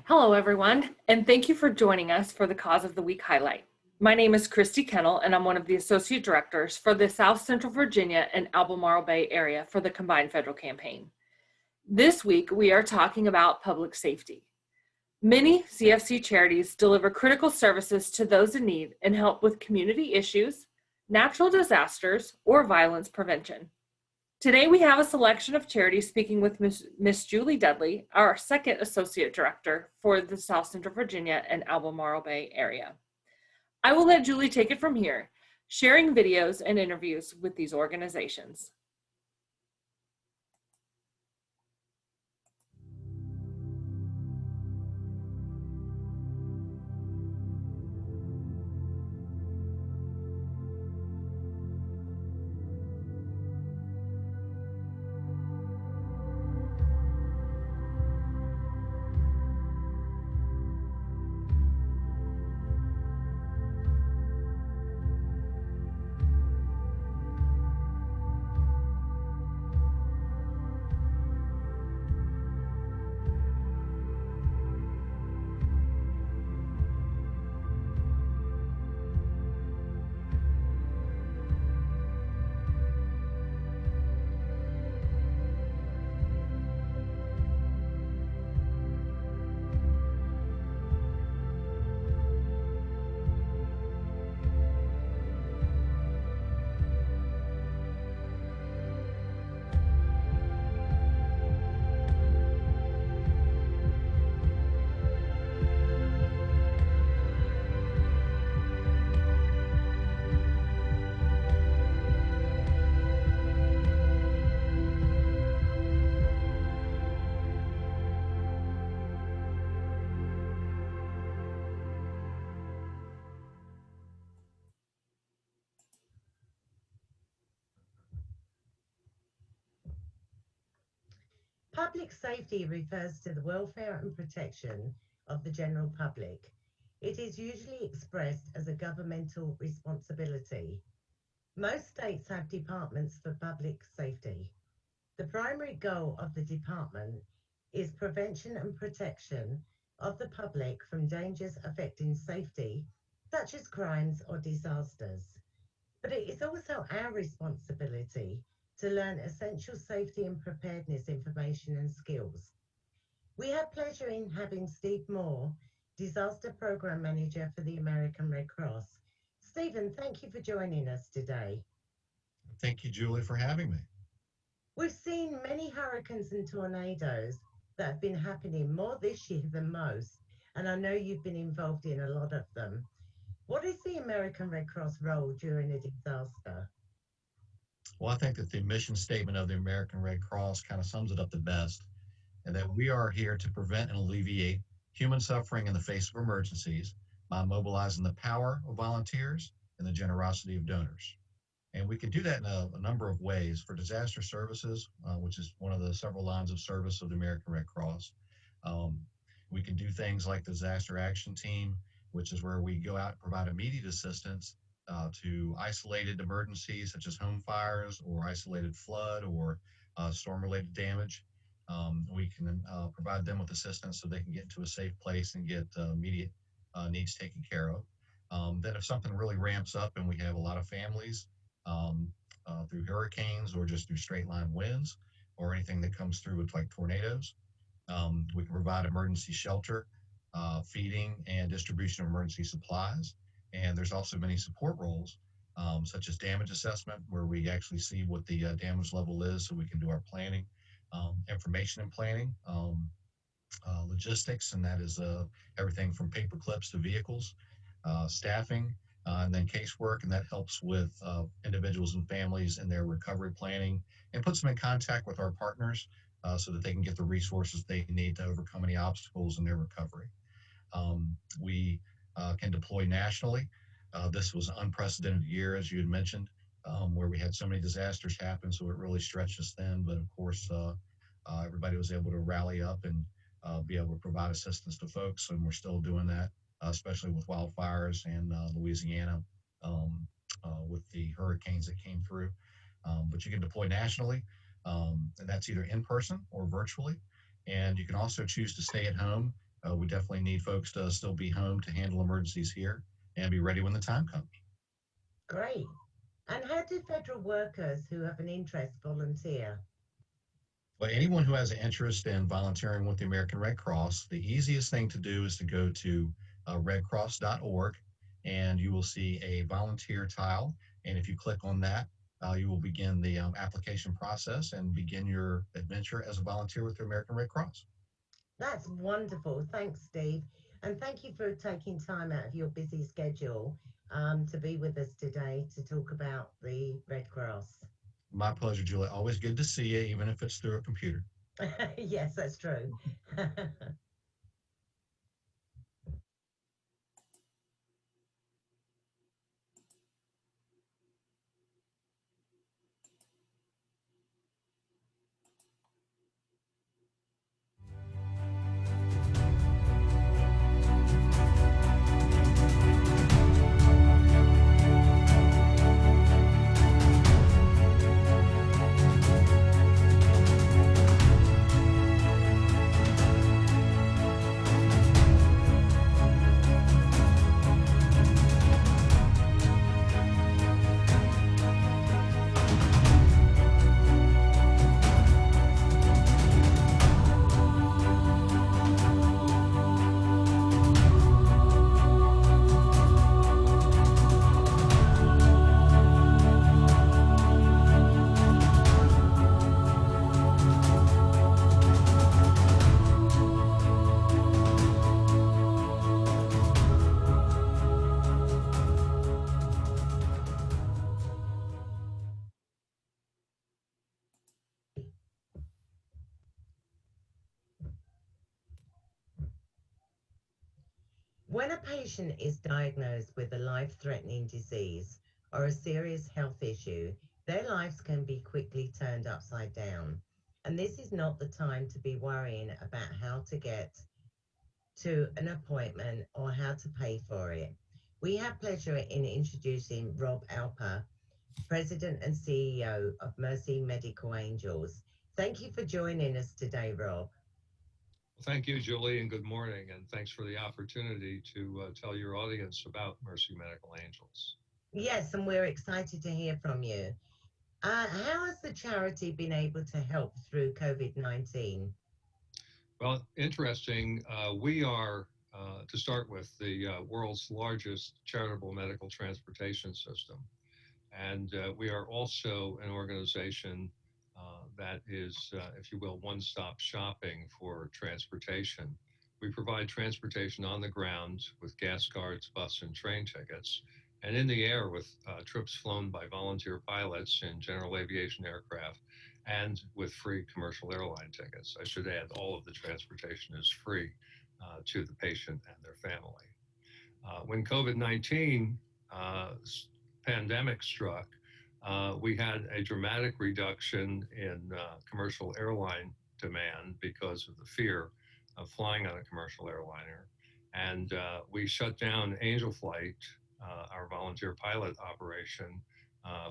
Hello, everyone, and thank you for joining us for the Cause of the Week highlight. My name is Kristi Kennell, and I'm one of the Associate Directors for the South Central Virginia and Albemarle Bay area for the Combined Federal Campaign. This week, we are talking about public safety. Many CFC charities deliver critical services to those in need and help with community issues, natural disasters, or violence prevention. Today, we have a selection of charities speaking with Miss Julie Dudley, our second Associate Director for the South Central Virginia and Albemarle Bay area. I will let Julie take it from here, sharing videos and interviews with these organizations. Public safety refers to the welfare and protection of the general public. It is usually expressed as a governmental responsibility. Most states have departments for public safety. The primary goal of the department is prevention and protection of the public from dangers affecting safety, such as crimes or disasters. But it is also our responsibility to learn essential safety and preparedness information and skills. We have pleasure in having Steve Moore, Disaster Program Manager for the American Red Cross. Stephen, thank you for joining us today. Thank you, Julie, for having me. We've seen many hurricanes and tornadoes that have been happening more this year than most, and I know you've been involved in a lot of them. What is the American Red Cross role during a disaster? Well, I think that the mission statement of the American Red Cross kind of sums it up the best, and that we are here to prevent and alleviate human suffering in the face of emergencies by mobilizing the power of volunteers and the generosity of donors. And we can do that in a number of ways. For disaster services, which is one of the several lines of service of the American Red Cross, um, we can do things like the Disaster Action Team, which is where we go out and provide immediate assistance to isolated emergencies such as home fires or isolated flood or storm-related damage. We can provide them with assistance so they can get into a safe place and get immediate needs taken care of. Then if something really ramps up and we have a lot of families through hurricanes or just through straight line winds or anything that comes through with like tornadoes, we can provide emergency shelter, feeding, and distribution of emergency supplies. And there's also many support roles, such as damage assessment, where we actually see what the damage level is so we can do our planning, information and planning, logistics, and that is everything from paper clips to vehicles, staffing, and then casework, and that helps with individuals and families in their recovery planning and puts them in contact with our partners so that they can get the resources they need to overcome any obstacles in their recovery. We can deploy nationally. This was an unprecedented year, as you had mentioned, where we had so many disasters happen, so it really stretched us thin. But of course, everybody was able to rally up and be able to provide assistance to folks, and we're still doing that, especially with wildfires in Louisiana with the hurricanes that came through. But you can deploy nationally, and that's either in person or virtually. And you can also choose to stay at home We definitely need folks to still be home to handle emergencies here and be ready when the time comes. Great. And how do federal workers who have an interest volunteer? Well, anyone who has an interest in volunteering with the American Red Cross, the easiest thing to do is to go to redcross.org and you will see a volunteer tile. And if you click on that, you will begin the application process and begin your adventure as a volunteer with the American Red Cross. That's wonderful. Thanks, Steve. And thank you for taking time out of your busy schedule to be with us today to talk about the Red Cross. My pleasure, Julie. Always good to see you, even if it's through a computer. Yes, that's true. When a patient is diagnosed with a life-threatening disease or a serious health issue, their lives can be quickly turned upside down. And this is not the time to be worrying about how to get to an appointment or how to pay for it. We have pleasure in introducing Rob Alper, President and CEO of Mercy Medical Angels. Thank you for joining us today, Rob. Thank you, Julie, and good morning. And thanks for the opportunity to tell your audience about Mercy Medical Angels. Yes, and we're excited to hear from you. How has the charity been able to help through COVID-19? Well, interesting. We are, to start with, the world's largest charitable medical transportation system. And we are also an organization that is, if you will, one-stop shopping for transportation. We provide transportation on the ground with gas cards, bus and train tickets, and in the air with trips flown by volunteer pilots in general aviation aircraft and with free commercial airline tickets. I should add, all of the transportation is free to the patient and their family. When COVID-19 pandemic struck, we had a dramatic reduction in commercial airline demand because of the fear of flying on a commercial airliner. And we shut down Angel Flight, our volunteer pilot operation,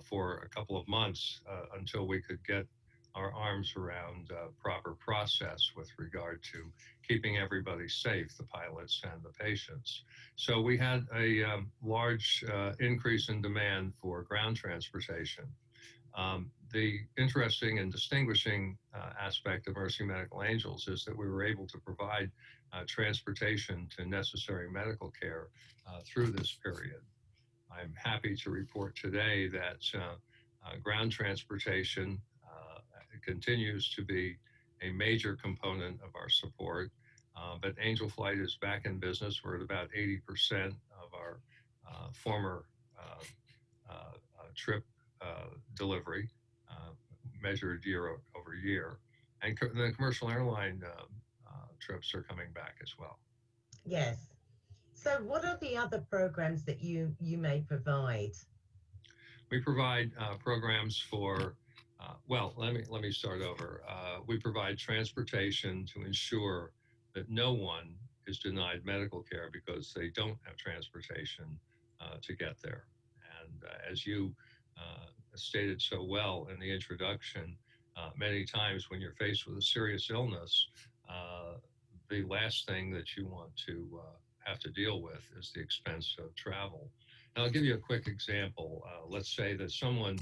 for a couple of months until we could get our arms around proper process with regard to keeping everybody safe, the pilots and the patients. So we had a large increase in demand for ground transportation. The interesting and distinguishing aspect of Mercy Medical Angels is that we were able to provide transportation to necessary medical care through this period. I'm happy to report today that ground transportation continues to be a major component of our support. But Angel Flight is back in business. We're at about 80% of our former trip delivery, measured year over year. And the commercial airline trips are coming back as well. Yes. So what are the other programs that you may provide? We provide programs for, well, let me start over. We provide transportation to ensure that no one is denied medical care because they don't have transportation to get there. And as you stated so well in the introduction, many times when you're faced with a serious illness, the last thing that you want to have to deal with is the expense of travel. And I'll give you a quick example. Let's say that someone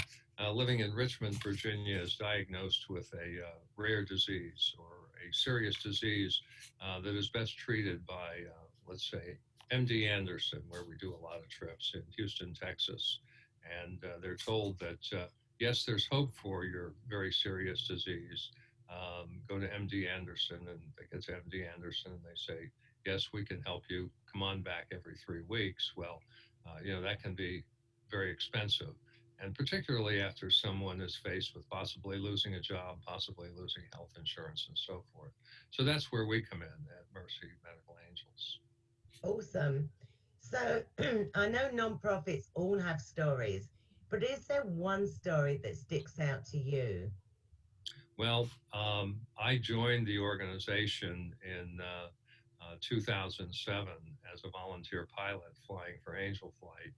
living in Richmond, Virginia, is diagnosed with a rare disease or a serious disease that is best treated by, let's say, MD Anderson, where we do a lot of trips in Houston, Texas. And they're told that, yes, there's hope for your very serious disease. Go to MD Anderson, and they get to MD Anderson and they say, yes, we can help you. Come on back every 3 weeks. Well, that can be very expensive. And particularly after someone is faced with possibly losing a job, possibly losing health insurance, and so forth. So that's where we come in at Mercy Medical Angels. Awesome. So I know nonprofits all have stories, but is there one story that sticks out to you? Well, I joined the organization in 2007 as a volunteer pilot flying for Angel Flight.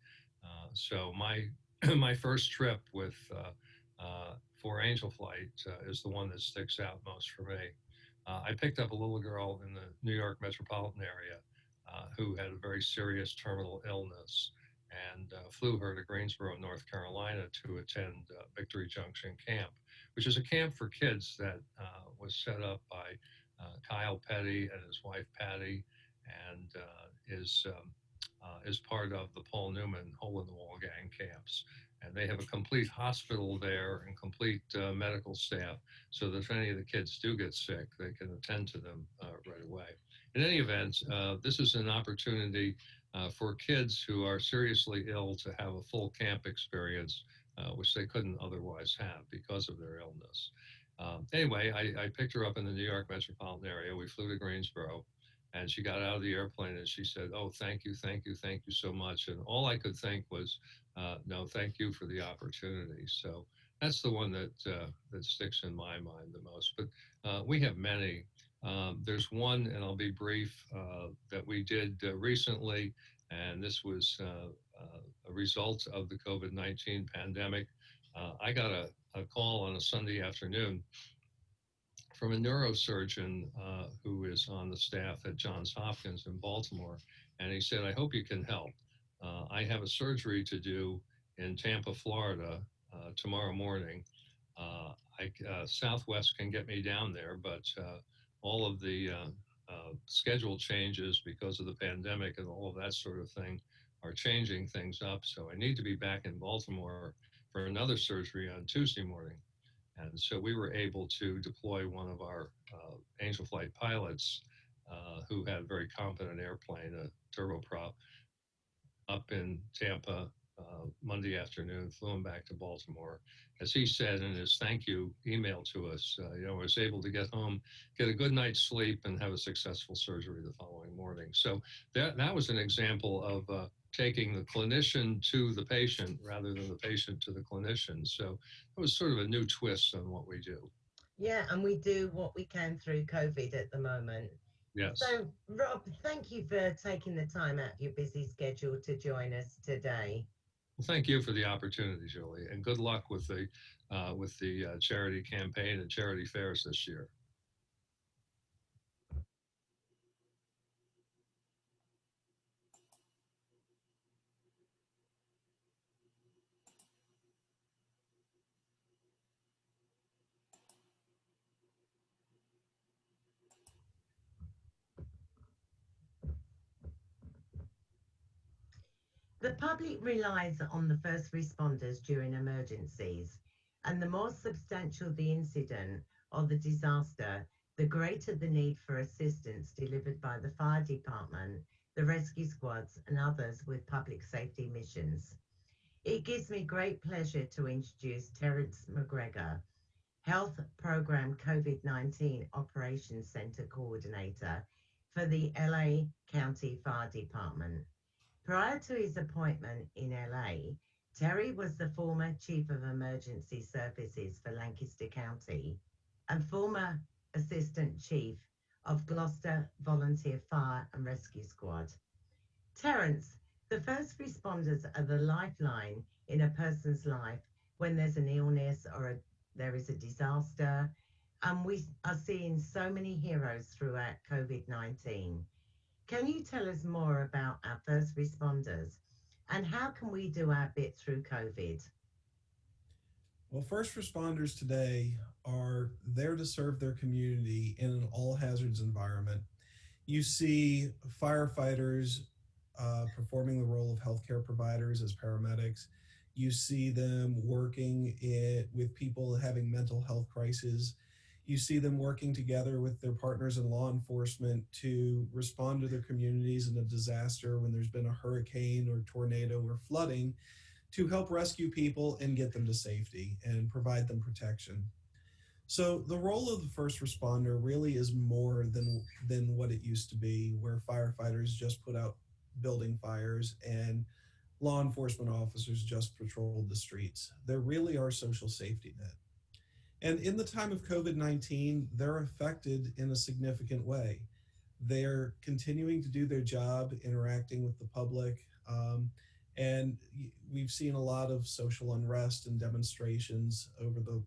So my my first trip with for Angel Flight is the one that sticks out most for me. I picked up a little girl in the New York metropolitan area who had a very serious terminal illness and flew her to Greensboro, North Carolina to attend Victory Junction Camp, which is a camp for kids that was set up by Kyle Petty and his wife Patty, and is part of the Paul Newman Hole in the Wall Gang camps. And they have a complete hospital there and complete medical staff, so that if any of the kids do get sick, they can attend to them right away. In any event, this is an opportunity for kids who are seriously ill to have a full camp experience, which they couldn't otherwise have because of their illness. Anyway, I picked her up in the New York metropolitan area. We flew to Greensboro, and she got out of the airplane and she said, "Oh, thank you, thank you, thank you so much." And all I could think was, "No, thank you for the opportunity." So that's the one that sticks in my mind the most. But we have many. There's one, and I'll be brief, that we did recently, and this was a result of the COVID-19 pandemic. I got a call on a Sunday afternoon from a neurosurgeon who is on the staff at Johns Hopkins in Baltimore. And he said, "I hope you can help. I have a surgery to do in Tampa, Florida tomorrow morning. Southwest can get me down there, but all of the schedule changes because of the pandemic and all of that sort of thing are changing things up. So I need to be back in Baltimore for another surgery on Tuesday morning." And so we were able to deploy one of our Angel Flight pilots who had a very competent airplane, a turboprop, up in Tampa Monday afternoon, flew him back to Baltimore. As he said in his thank you email to us, I was able to get home, get a good night's sleep, and have a successful surgery the following morning. So that was an example of taking the clinician to the patient rather than the patient to the clinician. So it was sort of a new twist on what we do. Yeah, and we do what we can through COVID at the moment. Yes. So, Rob, thank you for taking the time out of your busy schedule to join us today. Well, thank you for the opportunity, Julie, and good luck with the charity campaign and charity fairs this year. The public relies on the first responders during emergencies, and the more substantial the incident or the disaster, the greater the need for assistance delivered by the fire department, the rescue squads, and others with public safety missions. It gives me great pleasure to introduce Terence McGregor, Health Program COVID-19 Operations Center Coordinator for the LA County Fire Department. Prior to his appointment in LA, Terry was the former Chief of Emergency Services for Lancaster County and former Assistant Chief of Gloucester Volunteer Fire and Rescue Squad. Terence, the first responders are the lifeline in a person's life when there's an illness or there is a disaster, and we are seeing so many heroes throughout COVID-19. Can you tell us more about our first responders and how can we do our bit through COVID? Well, first responders today are there to serve their community in an all hazards environment. You see firefighters performing the role of healthcare providers as paramedics. You see them working with people having mental health crises. You see them working together with their partners in law enforcement to respond to their communities in a disaster when there's been a hurricane or tornado or flooding, to help rescue people and get them to safety and provide them protection. So the role of the first responder really is more than what it used to be, where firefighters just put out building fires and law enforcement officers just patrolled the streets. There really are social safety net. And in the time of COVID-19, they're affected in a significant way. They're continuing to do their job, interacting with the public. And we've seen a lot of social unrest and demonstrations over the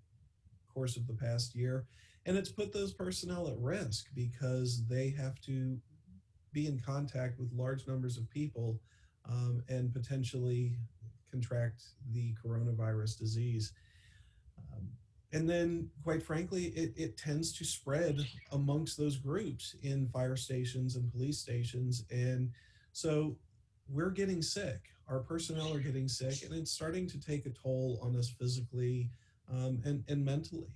course of the past year. And it's put those personnel at risk because they have to be in contact with large numbers of people and potentially contract the coronavirus disease. And then, quite frankly, it tends to spread amongst those groups in fire stations and police stations. And so we're getting sick. Our personnel are getting sick, and it's starting to take a toll on us physically and mentally.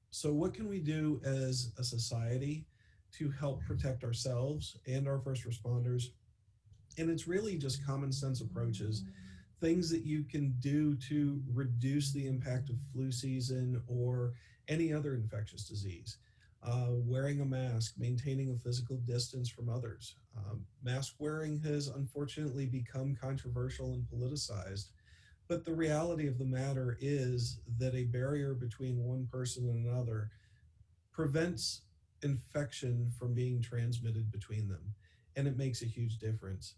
So what can we do as a society to help protect ourselves and our first responders? And it's really just common sense approaches, things that you can do to reduce the impact of flu season or any other infectious disease. Wearing a mask, maintaining a physical distance from others. Mask wearing has unfortunately become controversial and politicized, but the reality of the matter is that a barrier between one person and another prevents infection from being transmitted between them, and it makes a huge difference.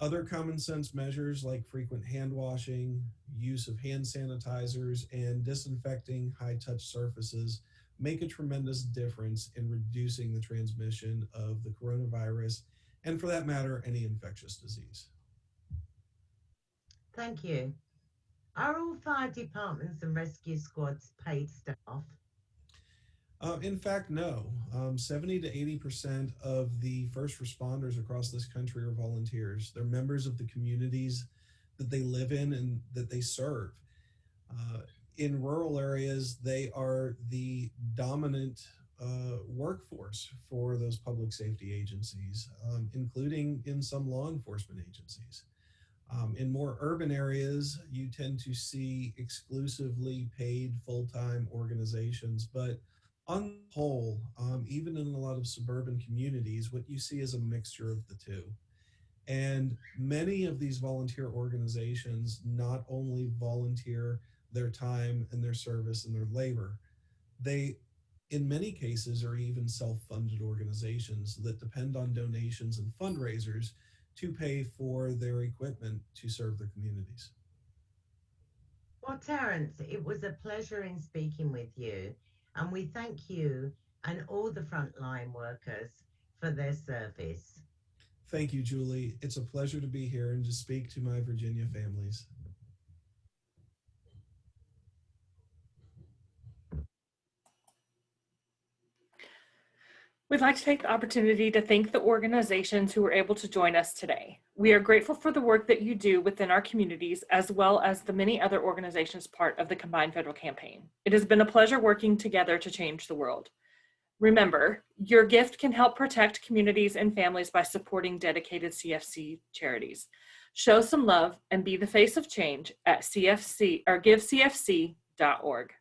Other common sense measures like frequent hand washing, use of hand sanitizers, and disinfecting high touch surfaces make a tremendous difference in reducing the transmission of the coronavirus, and for that matter, any infectious disease. Thank you. Are all fire departments and rescue squads paid staff? In fact, no. 70 to 80% of the first responders across this country are volunteers. They're members of the communities that they live in and that they serve. In rural areas, they are the dominant workforce for those public safety agencies, including in some law enforcement agencies. In more urban areas, you tend to see exclusively paid full-time organizations, but on the whole, even in a lot of suburban communities, what you see is a mixture of the two. And many of these volunteer organizations not only volunteer their time and their service and their labor, they, in many cases, are even self-funded organizations that depend on donations and fundraisers to pay for their equipment to serve their communities. Well, Terence, it was a pleasure in speaking with you, and we thank you and all the frontline workers for their service. Thank you, Julie. It's a pleasure to be here and to speak to my Virginia families. We'd like to take the opportunity to thank the organizations who were able to join us today. We are grateful for the work that you do within our communities, as well as the many other organizations part of the Combined Federal Campaign. It has been a pleasure working together to change the world. Remember, your gift can help protect communities and families by supporting dedicated CFC charities. Show some love and be the face of change at CFC or givecfc.org.